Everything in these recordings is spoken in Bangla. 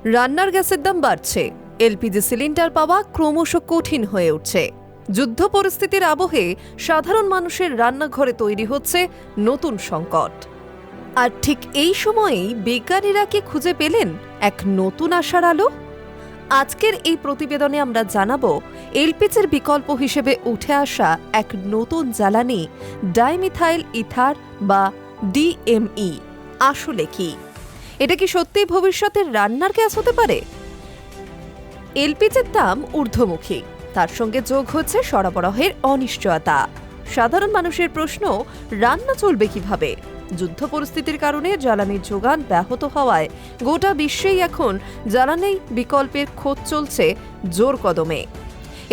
রান্নার গ্যাসের দাম বাড়ছে, এলপিজি সিলিন্ডার পাওয়া ক্রমশ কঠিন হয়ে উঠছে। যুদ্ধ পরিস্থিতির আবহে সাধারণ মানুষের রান্নাঘরে তৈরি হচ্ছে নতুন সংকট। আর ঠিক এই সময়েই বিজ্ঞানীরা কি খুঁজে পেলেন এক নতুন আশার আলো? আজকের এই প্রতিবেদনে আমরা জানাবো এলপিজির বিকল্প হিসেবে উঠে আসা এক নতুন জ্বালানি ডাইমিথাইল ইথার বা ডিএমই আসলে কি? এটা কি সত্যিই ভবিষ্যতের রান্নার গ্যাস হতে পারে? এলপিজির দাম ঊর্ধ্বমুখী, তার সঙ্গে যোগ হচ্ছে সরবরাহের অনিশ্চয়তা। সাধারণ মানুষের প্রশ্ন, রান্না চলবে কিভাবে? যুদ্ধ পরিস্থিতির কারণে জ্বালানির যোগান ব্যাহত হওয়ায় গোটা বিশ্বেই এখন জ্বালানি বিকল্পের খোঁজ চলছে জোর কদমে।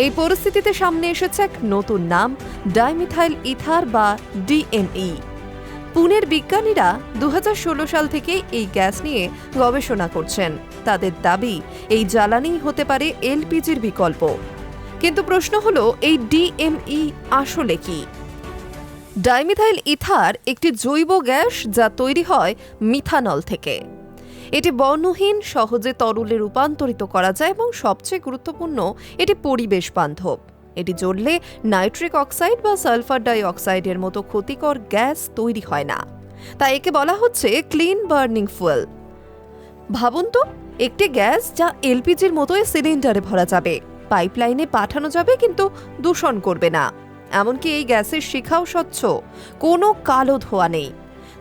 এই পরিস্থিতিতে সামনে এসেছে এক নতুন নাম, ডাইমিথাইল ইথার বা ডিএমই। পুনের বিজ্ঞানীরা 2016 সাল থেকে এই গ্যাস নিয়ে গবেষণা করছেন। তাদের দাবি, এই জ্বালানি হতে পারে এলপিজির বিকল্প। কিন্তু প্রশ্ন হলো, এই ডিএমই আসলে কি? ডাইমিথাইল ইথার একটি জৈব গ্যাস যা তৈরি হয় মিথানল থেকে। এটি বর্ণহীন, সহজে তরলে রূপান্তরিত করা যায় এবং সবচেয়ে গুরুত্বপূর্ণ, এটি পরিবেশ বান্ধব। এটি জ্বললে নাইট্রিক অক্সাইড বা সালফার ডাই অক্সাইডের মতো ক্ষতিকর গ্যাস তৈরি হয় না। তাই একে বলা হচ্ছে ক্লিন বার্নিং ফুয়েল। ভাবুন তো, একটি গ্যাস যা এলপিজির মতোই সিলিন্ডারে ভরা যাবে, পাইপলাইনে পাঠানো যাবে, কিন্তু দূষণ করবে না। এমনকি এই গ্যাসের শিখাও স্বচ্ছ, কোনো কালো ধোঁয়া নেই।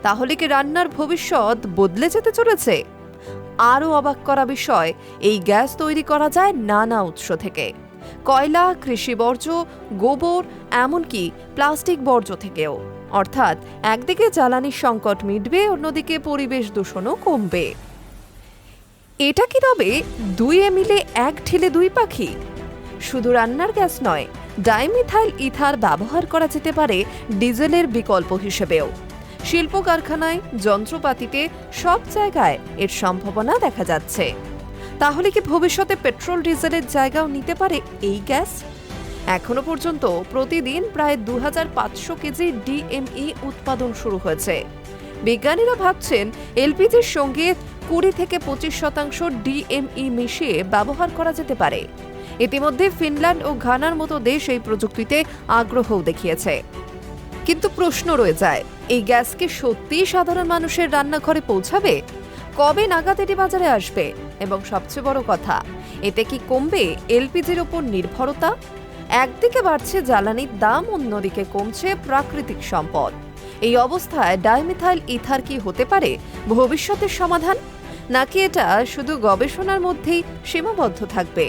তাহলে কি রান্নার ভবিষ্যৎ বদলে যেতে চলেছে? আরও অবাক করা বিষয়, এই গ্যাস তৈরি করা যায় নানা উৎস থেকে। কয়লা, কৃষি বর্জ্য, গোবর, এমনকি প্লাস্টিক বর্জ্য থেকেও। অর্থাৎ একদিকে জ্বালানির সংকট মিটবে, অন্যদিকে পরিবেশ দূষণও কমবে। এটা কি তবে দুইয়ে মিলে এক ঢিলে দুই পাখি? শুধু রান্নার গ্যাস নয়, ডাইমিথাইল ইথার ব্যবহার করা যেতে পারে ডিজেলের বিকল্প হিসেবেও। শিল্প কারখানায়, যন্ত্রপাতিতে, সব জায়গায় এর সম্ভাবনা দেখা যাচ্ছে। তাহলে কি ভবিষ্যতে পেট্রোল ডিজেলের জায়গাও নিতে পারে এই গ্যাস? এখনো পর্যন্ত প্রতিদিন প্রায় 2500 কেজি ডিএমই উৎপাদন শুরু হয়েছে। বিজ্ঞানীরা ভাবছেন এলপিজির সঙ্গে 20 থেকে 25% ডিএমই মিশিয়ে ব্যবহার করা যেতে পারে। ইতিমধ্যে ফিনল্যান্ড ও ঘানার মতো দেশ এই প্রযুক্তিতে আগ্রহও দেখিয়েছে। কিন্তু প্রশ্ন রয়ে যায়, এই গ্যাস কি সত্যিই সাধারণ মানুষের রান্নাঘরে পৌঁছাবে? কবে নাগাদ এটি বাজারে আসবে? এবং সবচেয়ে বড় কথা, এতে কি কমবে এলপিজির ওপর নির্ভরতা? একদিকে বাড়ছে জ্বালানির দাম, অন্যদিকে কমছে প্রাকৃতিক সম্পদ। এই অবস্থায় ডাইমিথাইল ইথার কি হতে পারে ভবিষ্যতের সমাধান, নাকি এটা শুধু গবেষণার মধ্যেই সীমাবদ্ধ থাকবে?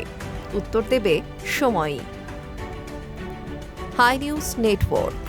উত্তর দেবে সময়ই। Hi news network.